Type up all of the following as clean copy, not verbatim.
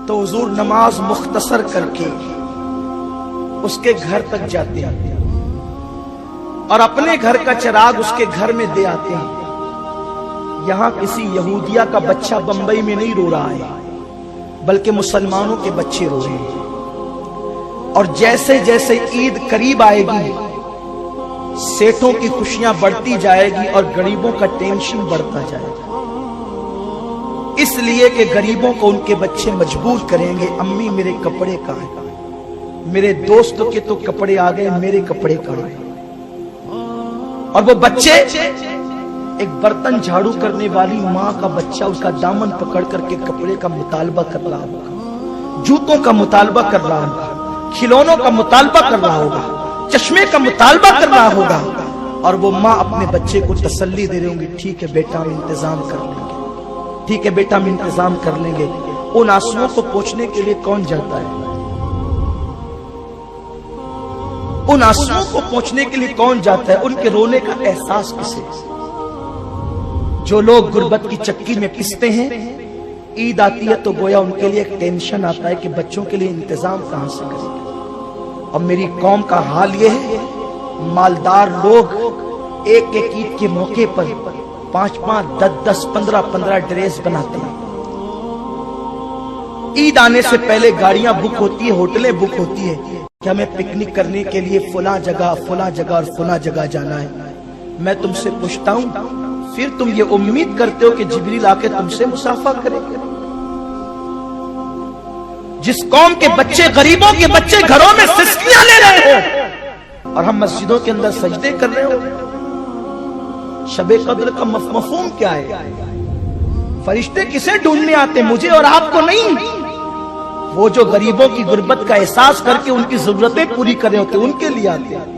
تو حضور نماز مختصر کر کے اس کے گھر تک جاتے ہیں اور اپنے گھر کا چراغ اس کے گھر میں دے آتے ہیں۔ یہاں کسی یہودیہ کا بچہ بمبئی میں نہیں رو رہا ہے، بلکہ مسلمانوں کے بچے رو رہے ہیں۔ اور جیسے جیسے عید قریب آئے گی، سیٹوں کی خوشیاں بڑھتی جائے گی اور غریبوں کا ٹینشن بڑھتا جائے گا، اس لیے کہ غریبوں کو ان کے بچے مجبور کریں گے، امی میرے کپڑے کہاں ہیں، میرے دوست کے تو کپڑے آ گئے، میرے کپڑے کہاں ہیں۔ اور وہ بچے ایک برتن جھاڑو کرنے والی ماں کا بچہ اس کا دامن پکڑ کر کے کپڑے کا مطالبہ کر رہا ہوگا، جوتوں کا مطالبہ کر رہا ہوگا، کھلونوں کا مطالبہ کر رہا ہوگا، چشمے کا مطالبہ کر رہا ہوگا، اور وہ ماں اپنے بچے کو تسلی دے رہی ہوں گی، ٹھیک ہے بیٹا ہم انتظام کر لیں گے، ٹھیک ہے بیٹا ہم انتظام کر لیں گے۔ ان آنسوؤں کو پوچھنے کے لیے کون جاتا ہے؟ ان آنسوؤں کو پوچھنے کے لیے کون جاتا ہے؟ ان کے رونے کا احساس کسے؟ جو لوگ غربت کی چکی میں پستے ہیں، عید آتی ہے تو گویا ان کے لیے ایک ٹینشن آتا ہے کہ بچوں کے لیے انتظام کہاں سے کریں گے۔ اور میری قوم کا حال یہ ہے، مالدار لوگ ایک ایک عید کے موقع پر 5-5, 10-10, 15-15 ڈریس بناتے ہیں۔ عید آنے سے پہلے گاڑیاں بک ہوتی ہیں، ہوٹلیں بک ہوتی ہیں کہ ہمیں پکنک کرنے کے لیے فلاں جگہ اور فلاں جگہ جانا ہے۔ میں تم سے پوچھتا ہوں، پھر تم یہ امید کرتے ہو کہ جبریل آ کے تم سے مصافحہ کرے گا؟ جس قوم کے بچے، غریبوں کے بچے گھروں میں سسکیاں لے رہے ہو اور ہم مسجدوں کے اندر سجدے کر رہے ہو، شب قدر کا مفہوم کیا ہے؟ فرشتے کسے ڈھونڈنے آتے؟ مجھے اور آپ کو نہیں، وہ جو غریبوں کی غربت کا احساس کر کے ان کی ضرورتیں پوری کر رہے ہوتے ان کے لیے آتے ہیں۔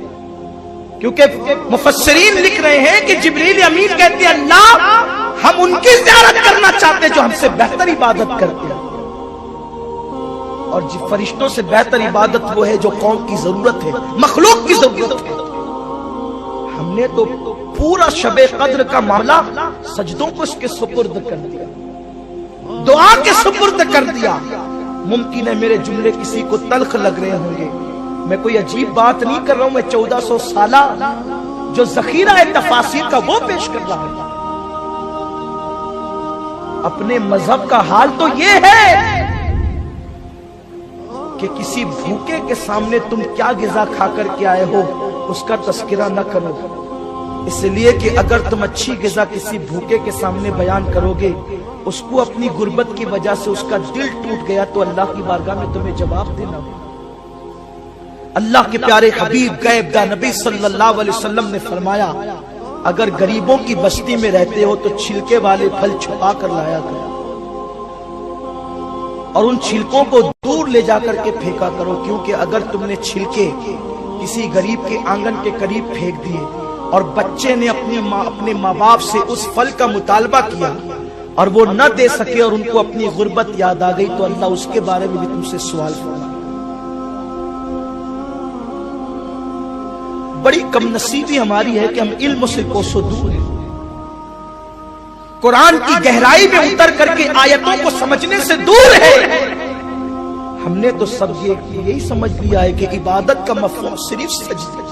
کیونکہ مفسرین لکھ رہے ہیں کہ جبریل امین کہتے ہیں اللہ ہم ان کی زیارت کرنا چاہتے جو ہم سے بہتر عبادت کرتے ہیں، اور فرشتوں سے بہتر عبادت وہ ہے جو قوم کی ضرورت ہے، مخلوق کی ضرورت ہے۔ ہم نے تو پورا شب قدر کا معاملہ سجدوں کو اس کے سپرد کر دیا، دعا کے سپرد کر دیا۔ ممکن ہے میرے جملے کسی کو تلخ لگ رہے ہوں گے، میں کوئی عجیب بات نہیں کر رہا ہوں، میں 1400 سالہ جو ذخیرہ ہے تفاسیر کا وہ پیش کر رہا ہوں۔ اپنے مذہب کا حال تو یہ ہے کہ کسی بھوکے کے سامنے تم کیا غذا کھا کر کے آئے ہو اس کا تذکرہ نہ کرو، اس لیے کہ اگر تم اچھی غذا کسی بھوکے کے سامنے بیان کرو گے، اس کو اپنی غربت کی وجہ سے اس کا دل ٹوٹ گیا تو اللہ کی بارگاہ میں تمہیں جواب دینا ہوگا۔ اللہ کے پیارے حبیب غیب دا نبی صلی اللہ علیہ وسلم نے فرمایا، اگر غریبوں کی بستی میں رہتے ہو تو چھلکے والے پھل چھپا کر لایا کرو اور ان چھلکوں کو دور لے جا کر کے پھینکا کرو، کیونکہ اگر تم نے چھلکے کسی غریب کے آنگن کے قریب پھینک دیے اور بچے نے اپنے ماں باپ سے اس پھل کا مطالبہ کیا اور وہ نہ دے سکے اور ان کو اپنی غربت یاد آ گئی تو اللہ اس کے بارے میں بھی تم سے سوال کرے۔ بڑی کم نصیبی ہماری ہے کہ ہم علم سے کوسوں دور ہیں، قرآن کی گہرائی میں اتر کر کے آیتوں کو سمجھنے سے دور ہے۔ ہم نے تو سب یہی سمجھ لیا ہے کہ عبادت کا مفہوم صرف سجدہ،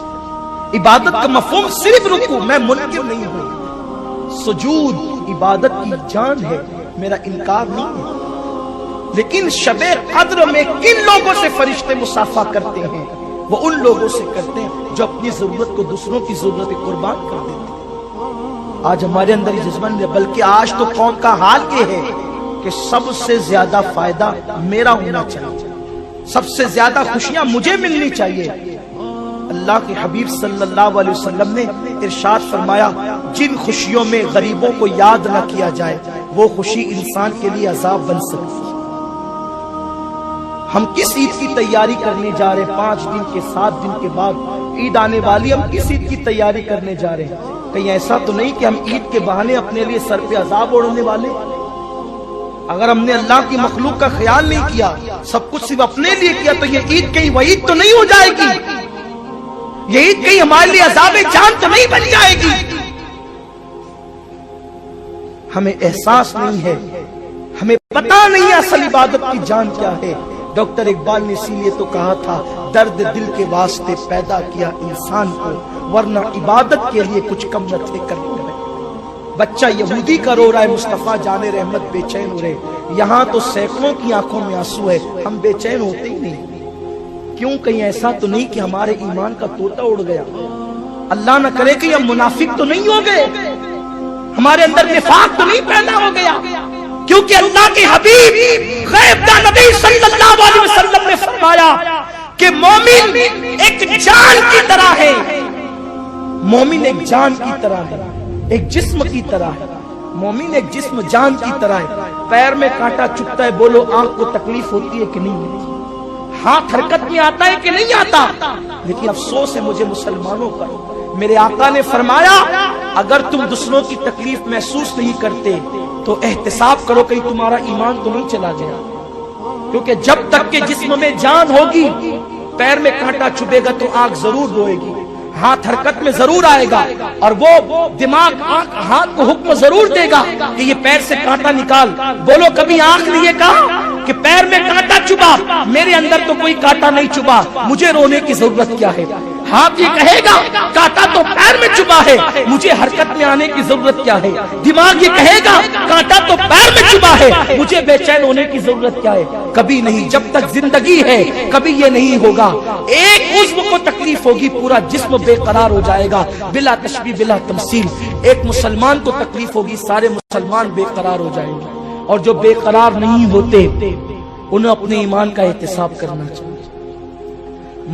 عبادت کا مفہوم صرف رکوع، میں منکر نہیں ہوں، سجود عبادت کی جان ہے، میرا انکار نہیں ہے۔ لیکن شب قدر میں کن لوگوں سے فرشتے مصافحہ کرتے ہیں؟ وہ ان لوگوں سے کرتے ہیں جو اپنی ضرورت کو دوسروں کی ضرورت پہ قربان کر دیتے ہیں۔ آج ہمارے اندر یہ جذبہ نہیں، بلکہ آج تو قوم کا حال یہ ہے کہ سب سے زیادہ فائدہ میرا ہونا چاہیے، سب سے زیادہ خوشیاں مجھے ملنی چاہیے۔ اللہ کے حبیب صلی اللہ علیہ وسلم نے ارشاد فرمایا، جن خوشیوں میں غریبوں کو یاد نہ کیا جائے وہ خوشی انسان کے لیے عذاب بن سکتی ہے۔ ہم کس عید کی تیاری کرنے جا رہے ہیں؟ 5 دن کے 7 دن کے بعد عید آنے والی، ہم کس عید کی تیاری کرنے جا رہے ہیں؟ کہیں ایسا تو نہیں کہ ہم عید کے بہانے اپنے لیے سر پہ عذاب اوڑھنے والے؟ اگر ہم نے اللہ کی مخلوق کا خیال نہیں کیا، سب کچھ صرف اپنے لیے کیا، تو یہ عید کہیں وعید تو نہیں ہو جائے گی؟ یہ عید کہیں ہمارے لیے عذاب جان تو نہیں بن جائے گی؟ ہمیں احساس نہیں ہے، ہمیں پتا نہیں اصل عبادت کی جان کیا ہے۔ ڈاکٹر اقبال نے اسی لیے تو کہا تھا درد دل کے واسطے پیدا کیا انسان کو، ورنہ عبادت کے لیے کچھ کم نہ تھے کرنے میں۔ بچہ یہودی کا رو رہا ہے، مصطفیٰ جان رحمت بے چین ہو رہے، یہاں تو سینکڑوں کی آنکھوں میں آنسو ہے، ہم بے چین ہوتے ہی نہیں۔ کیوں؟ کہیں ایسا تو نہیں کہ ہمارے ایمان کا طوطا اڑ گیا؟ اللہ نہ کرے کہ ہم منافق تو نہیں ہو گئے، ہمارے اندر نفاق تو نہیں پیدا ہو گیا؟ کیونکہ اللہ کے حبیب غیب دا نبی صلی اللہ علیہ وسلم نے فرمایا کہ مومن ایک جان کی طرح ہے، مومن ایک جان کی طرح ہے، ایک جسم کی طرح ہے۔ مومن ایک جسم جان کی طرح ہے۔ پیر میں کانٹا چبھتا ہے، بولو آنکھ کو تکلیف ہوتی ہے کہ نہیں ہوتی؟ ہاتھ حرکت میں آتا ہے کہ نہیں آتا؟ لیکن افسوس ہے مجھے مسلمانوں پر، میرے آقا نے فرمایا اگر تم دوسروں کی تکلیف محسوس نہیں کرتے تو احتساب کرو کہیں تمہارا ایمان تو نہیں چلا گیا، کیونکہ جب تک کہ جسم میں جان ہوگی، پیر میں کانٹا چبھے گا تو آنکھ ضرور روئے گی، ہاتھ حرکت میں ضرور آئے گا، اور وہ دماغ ہاتھ کو حکم ضرور دے گا کہ یہ پیر سے کانٹا نکال۔ بولو کبھی آنکھ نے یہ کہا کہ پیر میں کانٹا چبھا، میرے اندر تو کوئی کانٹا نہیں چبھا، مجھے رونے کی ضرورت کیا ہے؟ ہاتھ یہ کہے گا کانٹا تو پیر میں چبھا ہے، مجھے حرکت میں آنے کی ضرورت کیا ہے؟ دماغ یہ کہے گا کانٹا تو پیر میں چبھا ہے، مجھے بے چین ہونے کی ضرورت کیا ہے؟ کبھی نہیں، جب تک زندگی ہے کبھی یہ نہیں ہوگا۔ ایک عضو کو تکلیف ہوگی پورا جسم بے قرار ہو جائے گا، بلا تشبیہ بلا تمثیل۔ ایک مسلمان کو تکلیف ہوگی سارے مسلمان بے قرار ہو جائیں گے، اور جو بے قرار نہیں ہوتے انہیں اپنے ایمان کا احتساب کرنا چاہیے۔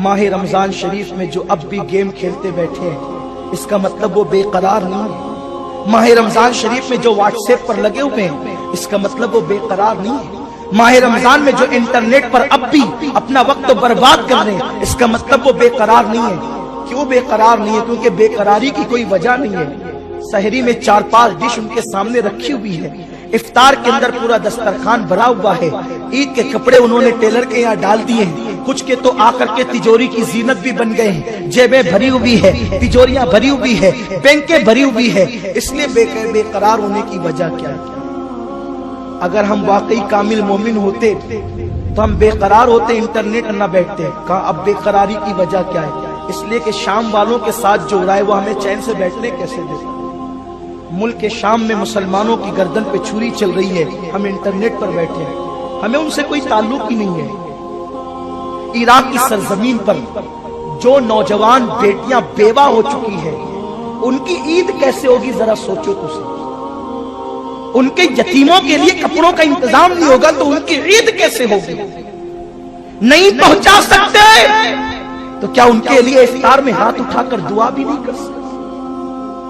ماہ رمضان شریف میں جو اب بھی گیم کھیلتے بیٹھے ہیں اس کا مطلب وہ بے قرار نہیں ہے۔ ماہ رمضان شریف میں جو واٹس ایپ پر لگے ہوئے ہیں اس کا مطلب وہ بے قرار نہیں ہے۔ ماہ رمضان میں جو انٹرنیٹ پر اب بھی اپنا وقت برباد کر رہے ہیں اس کا مطلب وہ بے قرار نہیں ہے۔ کیوں بے قرار نہیں ہے؟ کیونکہ بے قراری کی کوئی وجہ نہیں ہے۔ سحری میں 4-5 ڈش ان کے سامنے رکھی ہوئی ہے، افطار کے اندر پورا دسترخوان بھرا ہوا ہے، عید کے کپڑے انہوں نے ٹیلر کے یہاں ڈال دیے ہیں، کچھ کے تو آ کر کے تجوری کی زینت بھی بن گئے ہیں، جیبیں بھری ہوئی ہے، تجوریاں بھری ہوئی ہے، بینکیں بھری ہوئی ہے۔ اس لیے بے قرار ہونے کی وجہ کیا ہے؟ اگر ہم واقعی کامل مومن ہوتے تو ہم بے قرار ہوتے، انٹرنیٹ نہ بیٹھتے۔ کہا اب بے قراری کی وجہ کیا ہے؟ اس لیے کہ شام والوں کے ساتھ جو ہو رہا ہے وہ ہمیں چین سے بیٹھنے کیسے دے؟ ملک شام میں مسلمانوں کی گردن پہ چھری چل رہی ہے، ہم انٹرنیٹ پر بیٹھے ہیں، ہمیں ان سے کوئی تعلق ہی نہیں ہے۔ عراق کی سرزمین پر جو نوجوان بیٹیاں بیوہ ہو چکی ہیں ان کی عید کیسے ہوگی ذرا سوچو تو صحیح۔ ان کے یتیموں کے لیے کپڑوں کا انتظام نہیں ہوگا تو ان کی عید کیسے ہوگی؟ نہیں پہنچا سکتے تو کیا ان کے لیے افطار میں ہاتھ اٹھا کر دعا بھی نہیں کر سکتے؟